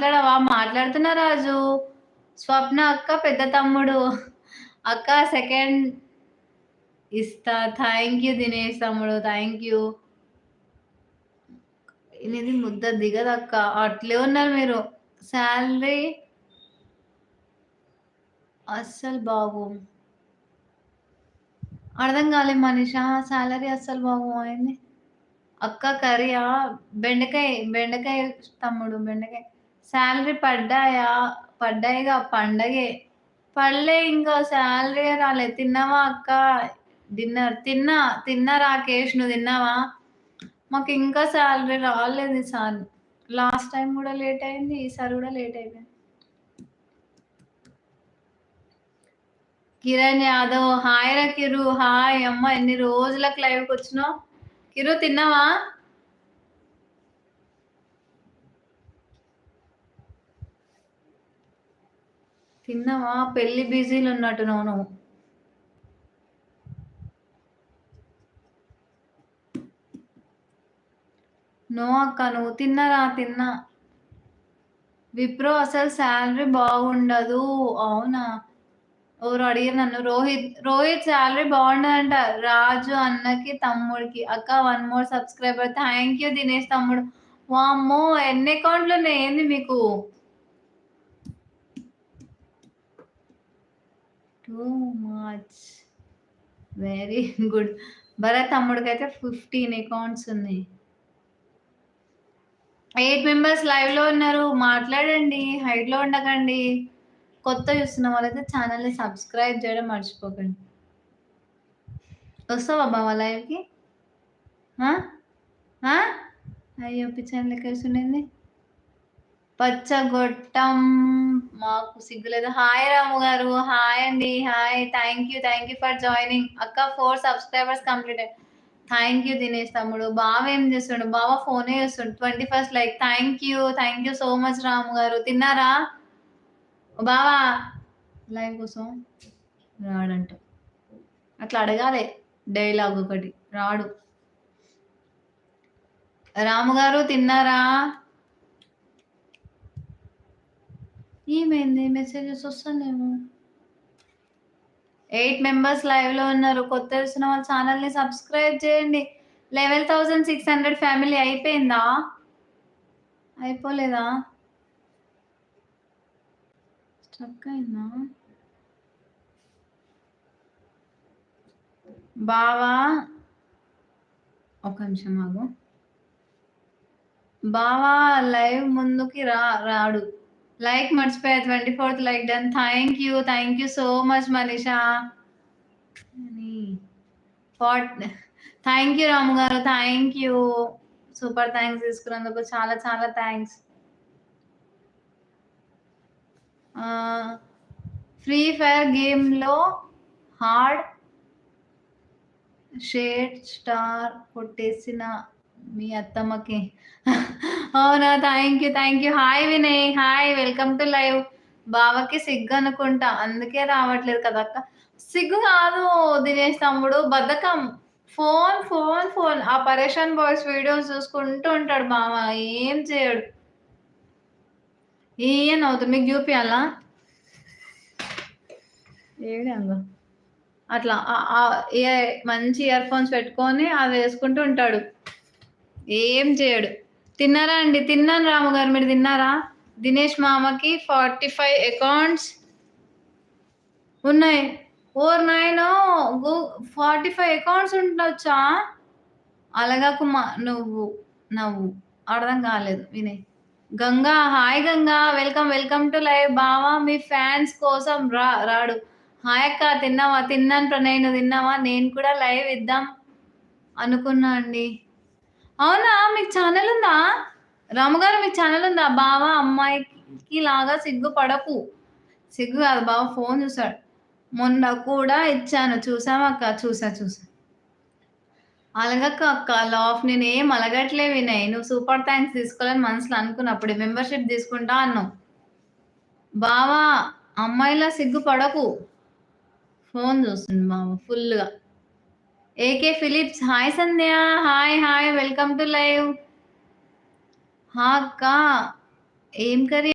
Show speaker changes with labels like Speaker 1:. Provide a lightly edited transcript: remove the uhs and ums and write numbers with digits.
Speaker 1: మాట్లాడవా? మాట్లాడుతున్నా రాజు. స్వప్న అక్క పెద్ద తమ్ముడు. అక్క సెకండ్ ఇస్తా. థ్యాంక్ యూ దినేష్ తమ్ముడు. Thank you. ఇది ముద్ద దిగదక్క. అట్లే ఉన్నారు మీరు. సాలరీ అస్సలు బాగోవు. అర్థం కాలే మనీషా. సాలరీ అస్సలు బాగోయింది. అక్క కర్రీయా? బెండకాయ, బెండకాయ తమ్ముడు బెండకాయ. సాలరీ పడ్డాయా? పడ్డాయిగా పండగే. పడలే ఇంకా సాలరీ రాలేదు. తిన్నావా అక్క? డిన్నర్ తిన్నా. తిన్నా రాకేష్. నువ్వు తిన్నావా? మాకు ఇంకా సాలరీ రాలేదు ఈసారి. లాస్ట్ టైం కూడా లేట్ అయింది. ఈసారి కూడా లేట్ అయిపోయింది. కిరణ్ యాదవ్ హాయ్ రా కిరు. హాయ్ అమ్మ, ఎన్ని రోజులకు లైవ్కి వచ్చినావు? కిరు తిన్నావా? తిన్నావా? పెళ్లి బిజీలు ఉన్నట్టు నువ్వు. నో అక్క, నువ్వు తిన్నారా? తిన్నా. విప్రో అసలు శాలరీ బాగుండదు. అవునా? ఎవరు అడిగారు నన్ను? రోహిత్ శాలరీ బాగుండదంట. రాజు అన్నకి తమ్ముడికి. అక్క 1 more subscriber. Thank you Dinesh తమ్ముడు. వామ్మో, ఎన్ని అకౌంట్లు ఉన్నాయి ఏంది మీకు? Too much. Very good. Bharat తమ్ముడికి అయితే 15 అకౌంట్స్ ఉన్నాయి. 8 మెంబర్స్ లైవ్ లో ఉన్నారు. మాట్లాడండి, హైట్ లో ఉండకండి. కొత్త చూస్తున్న వాళ్ళైతే ఛానల్ని సబ్స్క్రైబ్ చేయడం మర్చిపోకండి. వస్తావా బావా లైవ్కి? అయ్యో పిచ్చాను లెక్క వేస్తుండేంది. పచ్చగొట్టం మాకు సిగ్గులేదు. హాయ్ రాము గారు. హాయ్ అండి. Hi. Thank you for joining. అక్క 4 subscribers completed. Thank you Dinesh తమ్ముడు. బావ ఏం చేస్తుండు? బావ ఫోనే చేస్తుండు. 21st like. Thank you so much Ramu గారు. తిన్నారా బావా? లైవ్ కోసం రాడంట. అట్లా అడగాలి. డైలాగ్ ఒకటి రాడు. రాము గారు తిన్నారా? ఏమైంది? మెసేజెస్ వస్తానేమో. 8 మెంబర్స్ లైవ్ లో ఉన్నారు. కొత్త తెలిసిన వాళ్ళ ఛానల్ని సబ్స్క్రైబ్ చేయండి. 11,600 ఫ్యామిలీ అయిపోయిందా? అయిపోలేదా? స్ట్రక్ అయిందా? బావా ఒక నిమిషం ఆగు. బావా లైవ్ ముందుకి రాడు. లైక్ మర్చిపోయా. 24th like done. Thank you so much Manisha. Thank you Ramu గారు. Thank you. సూపర్ థ్యాంక్స్ తీసుకున్నందుకు చాలా చాలా థ్యాంక్స్. ఫ్రీ ఫైర్ గేమ్లో హార్డ్ షేడ్ స్టార్ కొట్టేసిన మీ అత్తమ్మకి. అవునా? Thank you. Hi Vinay. Hi, welcome to live. బావకి సిగ్గు అనుకుంటా, అందుకే రావట్లేదు కదక్క. సిగ్గు కాదు దినేష్ తమ్ముడు, బద్ధకం. ఫోన్. ఆ పరేషాన్ బాయ్స్ వీడియోస్ చూసుకుంటూ ఉంటాడు బావ. ఏం చేయడు. ఏం అవుతుంది? మీకు చూపియాలా? ఏడంగా అట్లా మంచి ఇయర్ ఫోన్స్ పెట్టుకొని అది వేసుకుంటూ ఉంటాడు. ఏం చేయడు. తిన్నారా అండి? తిన్నాను రాము గారు. మీరు తిన్నారా? దినేష్ మామకి 45 అకౌంట్స్ ఉన్నాయి. ఓర్ నాయనో, 45 అకౌంట్స్ ఉండొచ్చా? అలగకు నువ్వు అర్థం కాలేదు Vinay. Ganga hi Ganga. Welcome to live. బావా మీ ఫ్యాన్స్ కోసం రాడు. హాయ్ అక్క. తిన్నావా? తిన్నాను ప్రణయ్. నువ్వు తిన్నావా? నేను కూడా లైవ్ ఇద్దాం అనుకున్నా అండి. అవునా? మీకు ఛానల్ ఉందా? రాముగారు మీకు ఛానల్ ఉందా? బావా అమ్మాయికి లాగా సిగ్గు పడకు. సిగ్గు కాదు, బావ ఫోన్ చూసాడు. మొన్న కూడా ఇచ్చాను. చూసావా అక్క? చూసా. అలగక్క అక్క. లాఫ్ నేనేం అలగట్లే వినయ్. నువ్వు సూపర్ థ్యాంక్స్ తీసుకోవాలని మనసులో అనుకున్నప్పుడు మెంబర్షిప్ తీసుకుంటా అన్నావు. బావా అమ్మాయిలా సిగ్గు పడకు. ఫోన్ చూస్తుంది బావ ఫుల్గా. ఏకే Philips hi Sandhya. Hi. Welcome to live. అక్క ఏం కర్రీ